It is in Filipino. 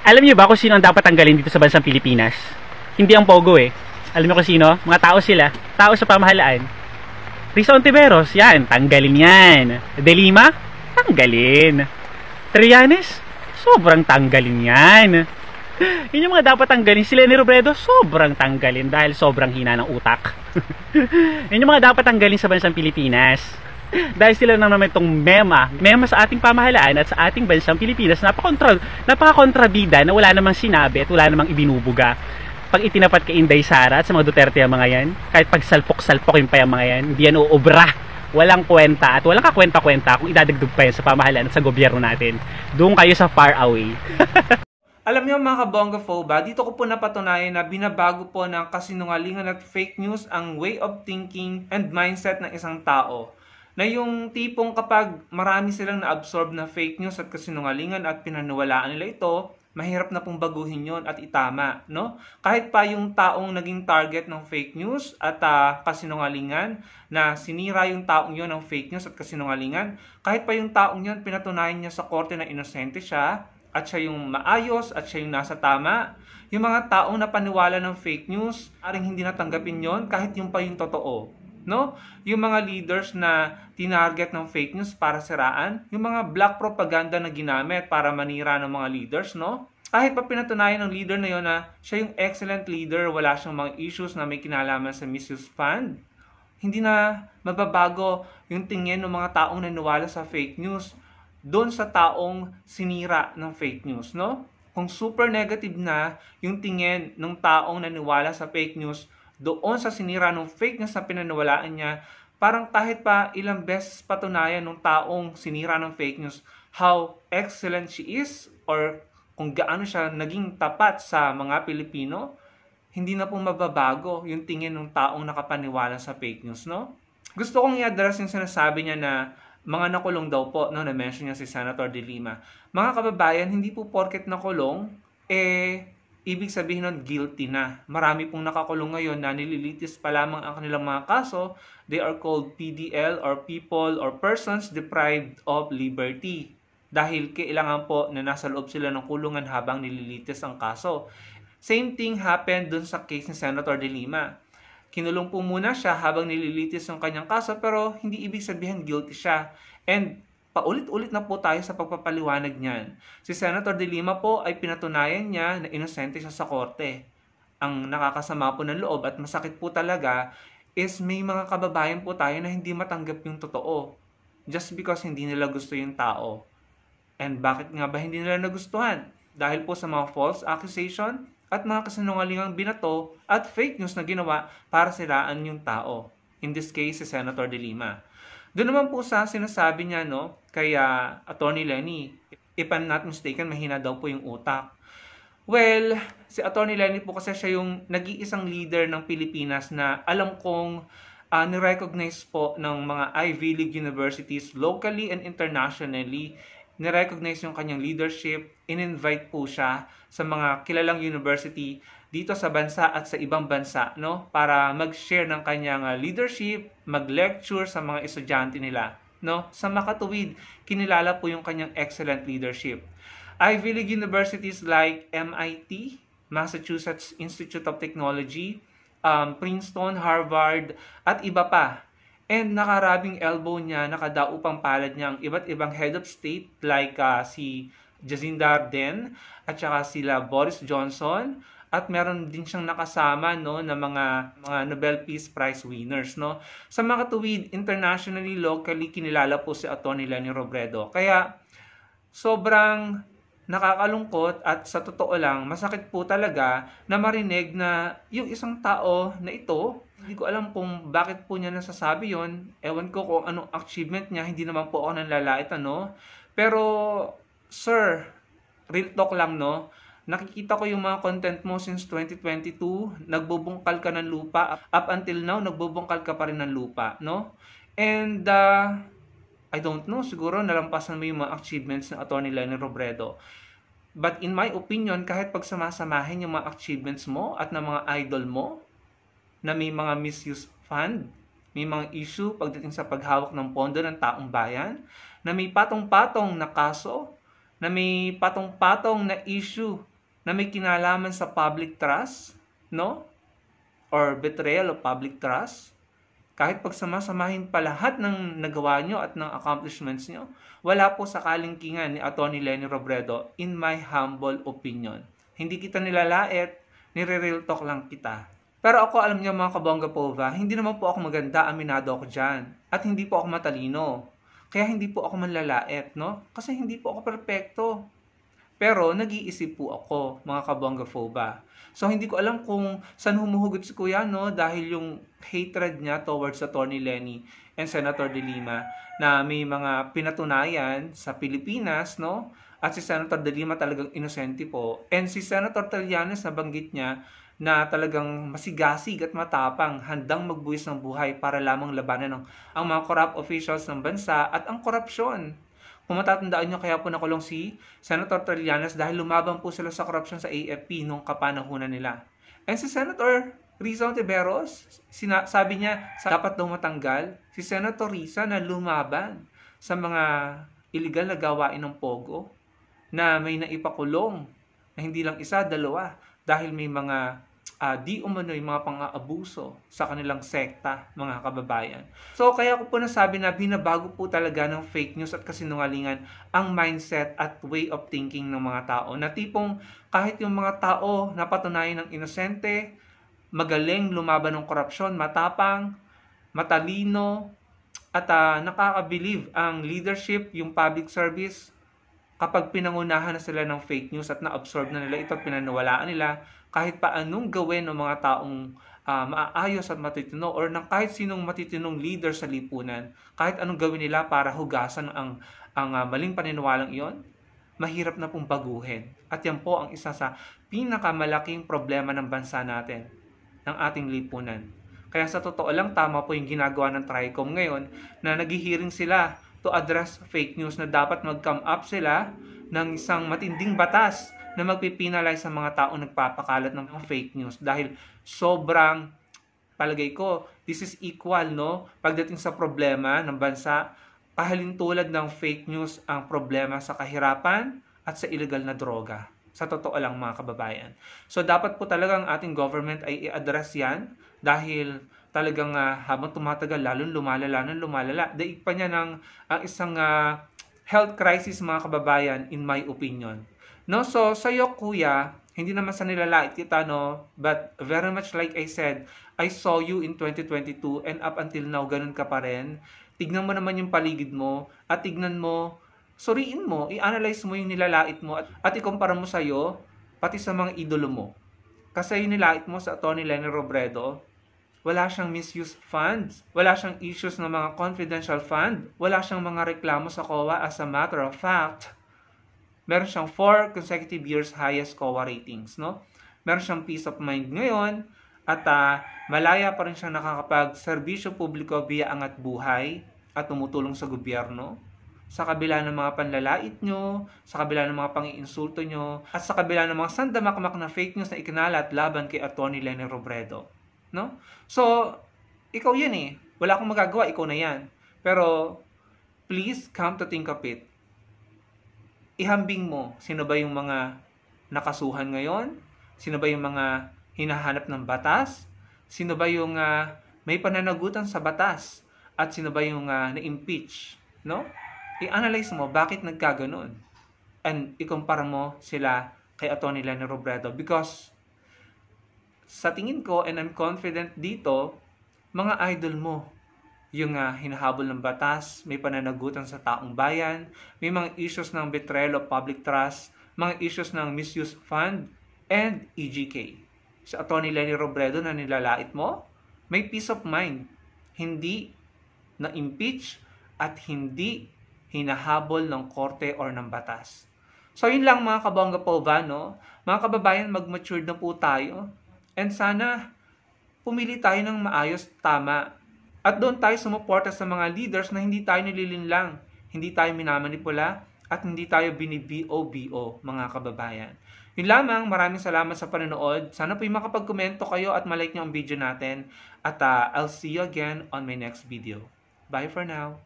Alam niyo ba kung sino ang dapat tanggalin dito sa bansang Pilipinas? Hindi ang Pogo eh. Alam niyo kung sino? Mga tao sila. Tao sa pamahalaan. Risa Ontiveros, yan. Tanggalin yan. De Lima? Tanggalin. Trillanes? Sobrang tanggalin yan. Yun yung mga dapat tanggalin. Si Leni Robredo, sobrang tanggalin dahil sobrang hina ng utak. Yun yung mga dapat tanggalin sa bansang Pilipinas. Dahil sila naman itong mema sa ating pamahalaan at sa ating bansang Pilipinas, napaka-kontrabida na wala namang sinabi at wala namang ibinubuga. Pag itinapat kay Inday Sara at sa mga Duterte ang mga yan, kahit pag salpok-salpokin pa yung mga yan, hindi yan uubra. Walang kwenta at walang kakwenta-kwenta kung idadagdag pa yan sa pamahalaan at sa gobyerno natin. Doon kayo sa far away. Alam niyo mga kabongga-phoba, dito ko po napatunayan na binabago po ng kasinungalingan at fake news ang way of thinking and mindset ng isang tao. Na yung tipong kapag marami silang na-absorb na fake news at kasinungalingan at pinaniwalaan nila ito, mahirap na pong baguhin yon at itama, no? Kahit pa yung taong naging target ng fake news at kasinungalingan, na sinira yung taong yon ng fake news at kasinungalingan, kahit pa yung taong yon pinatunayan niya sa korte na inosente siya, at siya yung maayos, at siya yung nasa tama, yung mga taong napaniwala ng fake news, aring hindi natanggapin yon kahit yung pa yung totoo. No? Yung mga leaders na tinarget ng fake news para siraan, yung mga black propaganda na ginamit para manira ng mga leaders, no? Kahit pa pinatunayan ng leader na yon na siya yung excellent leader, wala siyang mga issues na may kinalaman sa misuse fund, hindi na mababago yung tingin ng mga taong naniwala sa fake news doon sa taong sinira ng fake news, no? Kung super negative na yung tingin ng taong naniwala sa fake news doon sa sinira ng fake news na pinaniwalaan niya, parang kahit pa ilang beses patunayan ng taong sinira ng fake news how excellent she is or kung gaano siya naging tapat sa mga Pilipino, hindi na po mababago yung tingin ng taong nakapaniwala sa fake news, no? Gusto kong i-address yung sinasabi niya na mga nakulong daw po, no, na-mention niya si Senator De Lima. Mga kababayan, hindi po porket nakulong, ibig sabihin nun, guilty na. Marami pong nakakulong ngayon na nililitis pa lamang ang kanilang mga kaso. They are called PDL or people or persons deprived of liberty. Dahil kailangan po na nasa loob sila ng kulungan habang nililitis ang kaso. Same thing happened dun sa case ni Senator De Lima. Kinulong po muna siya habang nililitis ang kanyang kaso pero hindi ibig sabihin guilty siya. And paulit-ulit na po tayo sa pagpapaliwanag niyan. Si Senator De Lima po ay pinatunayan niya na inosente siya sa korte. Ang nakakasama po ng loob at masakit po talaga is may mga kababayan po tayo na hindi matanggap yung totoo. Just because hindi nila gusto yung tao. And bakit nga ba hindi nila nagustuhan? Dahil po sa mga false accusation at mga kasinungalingang binato at fake news na ginawa para siraan yung tao. In this case, si Senator De Lima. Doon naman po sa sinasabi niya, no, kaya Attorney Leni, if I'm not mistaken, mahina daw po yung utak. Well, si Attorney Leni po kasi siya yung nag-iisang leader ng Pilipinas na alam kong nirecognize po ng mga Ivy League universities locally and internationally. Nirecognize yung kanyang leadership, in-invite po siya sa mga kilalang university dito sa bansa at sa ibang bansa, no, para mag-share ng kanyang leadership, mag-lecture sa mga estudyante nila, no. Sa makatuwid, kinilala po yung kanyang excellent leadership. Ivy League universities like MIT, Massachusetts Institute of Technology, Princeton, Harvard, at iba pa. And nakarabing elbow niya, nakadaupang palad niya ang iba't ibang head of state like si Jacinda Ardern at saka sila Boris Johnson, at meron din siyang nakasama, no, na mga Nobel Peace Prize winners, no. Sa mga tuwid, internationally, locally, kinilala po si Atty. Leni Robredo. Kaya sobrang nakakalungkot at sa totoo lang, masakit po talaga na marinig na yung isang tao na ito, hindi ko alam kung bakit po niya nasasabi yon. Ewan ko kung anong achievement niya, hindi naman po ako nanlalait, ano. Pero, sir, real talk lang, no. Nakikita ko yung mga content mo since 2022, nagbubungkal ka ng lupa. Up until now, nagbubungkal ka pa rin ng lupa, no. And, I don't know, siguro nalampasan mo yung mga achievements ng Atty. Leni Robredo. But in my opinion, kahit pagsamasamahin yung mga achievements mo at ng mga idol mo, na may mga misuse fund, may mga issue pagdating sa paghawak ng pondo ng taong bayan, na may patong-patong na kaso, na may patong-patong na issue na may kinalaman sa public trust, no? Or betrayal of public trust. Kahit pagsamasamahin pa lahat ng nagawa nyo at ng accomplishments nyo, wala po sa kalingkingan ni Atty. Leni Robredo, in my humble opinion. Hindi kita nilalait, nire-real talk lang kita. Pero ako, alam niyo mga kabongga pova, hindi naman po ako maganda, aminado ako dyan. At hindi po ako matalino. Kaya hindi po ako manlalait, no? Kasi hindi po ako perpekto. Pero nag-iisip po ako, mga kabongga pova. So hindi ko alam kung saan humuhugot si Kuya, no? Dahil yung hatred niya towards Atty. Leni and Senator De Lima na may mga pinatunayan sa Pilipinas, no? At si Senator De Lima talagang inosente po. And si Senator Trillanes, nabanggit niya na talagang masigasig at matapang, handang magbuwis ng buhay para lamang labanan ang mga corrupt officials ng bansa at ang korupsyon. Kung matatandaan nyo, kaya po nakulong si Senator Trillanes dahil lumaban po sila sa korupsyon sa AFP nung kapanahunan nila. And si Senator Risa Ontiveros, sabi niya, dapat daw matanggal si Senator Risa na lumaban sa mga illegal na gawain ng Pogo na may naipakulong na hindi lang isa, dalawa dahil may mga di umano'y mga pang-aabuso sa kanilang sekta, mga kababayan. So, kaya ko po nasabi na binabago po talaga ng fake news at kasinungalingan ang mindset at way of thinking ng mga tao. Na tipong kahit yung mga tao na patunayan ng inosente, magaling lumaban ng korupsyon, matapang, matalino, at nakaka-believe ang leadership, yung public service, kapag pinangunahan na sila ng fake news at na-absorb na nila ito at pinanawalaan nila, kahit pa anong gawin ng mga taong maayos at matitino or ng kahit sinong matitinong leader sa lipunan, kahit anong gawin nila para hugasan ang maling paniniwalang iyon, mahirap na pong baguhin. At yan po ang isa sa pinakamalaking problema ng bansa natin, ng ating lipunan. Kaya sa totoo lang, tama po yung ginagawa ng TRICOM ngayon na naghihiring sila to address fake news, na dapat mag-come up sila ng isang matinding batas na magpipinalize sa mga taong nagpapakalat ng fake news. Dahil sobrang, palagay ko, this is equal, no? Pagdating sa problema ng bansa, kahalintulad ng fake news ang problema sa kahirapan at sa illegal na droga. Sa totoo lang, mga kababayan. So dapat po talagang ating government ay i-address yan dahil talagang habang tumatagal, lalong lumalala. Daig pa niya ng isang health crisis, mga kababayan, in my opinion. No, so sa'yo, Kuya, hindi naman sa nilalait kita, no? But very much like I said, I saw you in 2022 and up until now, ganun ka pa rin. Tignan mo naman yung paligid mo at tignan mo, suriin mo, i-analyze mo yung nilalait mo at ikumpara mo sa'yo, pati sa mga idolo mo. Kasi yung nilalait mo sa Atty. Leni Robredo, wala siyang misuse funds, wala siyang issues ng mga confidential fund, wala siyang mga reklamo sa COA. As a matter of fact, meron siyang 4 consecutive years highest COA ratings, no? Meron siyang peace of mind ngayon at malaya pa rin siyang nakakapag-serbisyo publiko via Angat Buhay at tumutulong sa gobyerno. Sa kabila ng mga panlalait nyo, sa kabila ng mga pang-iinsulto nyo, at sa kabila ng mga sandamakmak na fake news na ikinalat laban kay Atty. Leni Robredo, no? So, ikaw yan eh. Wala akong magagawa, ikaw na yan. Pero, please come to think of it. Ihambing mo, sino ba yung mga nakasuhan ngayon? Sino ba yung mga hinahanap ng batas? Sino ba yung may pananagutan sa batas? At sino ba yung na-impeach? No? I-analyze mo, bakit nagkaganon? And ikumpara mo sila kay Atty. Leni Robredo. Because, sa tingin ko, and I'm confident dito, mga idol mo, yung hinahabol ng batas, may pananagutan sa taong bayan, may mga issues ng betrayal of public trust, mga issues ng misuse fund, and EGK. Sa Atty. Leni Robredo na nilalait mo, may peace of mind. Hindi na-impeach at hindi hinahabol ng korte or ng batas. So yun lang, mga kabongga pova, no? Mga kababayan, mag-mature na po tayo. And sana pumili tayo ng maayos, tama. At doon tayo sumuporta sa mga leaders na hindi tayo nililinlang, hindi tayo minamanipula, at hindi tayo bini-BO-BO, mga kababayan. Yun lamang, maraming salamat sa panonood. Sana po'y makapag-komento kayo at malike nyo ang video natin. At I'll see you again on my next video. Bye for now.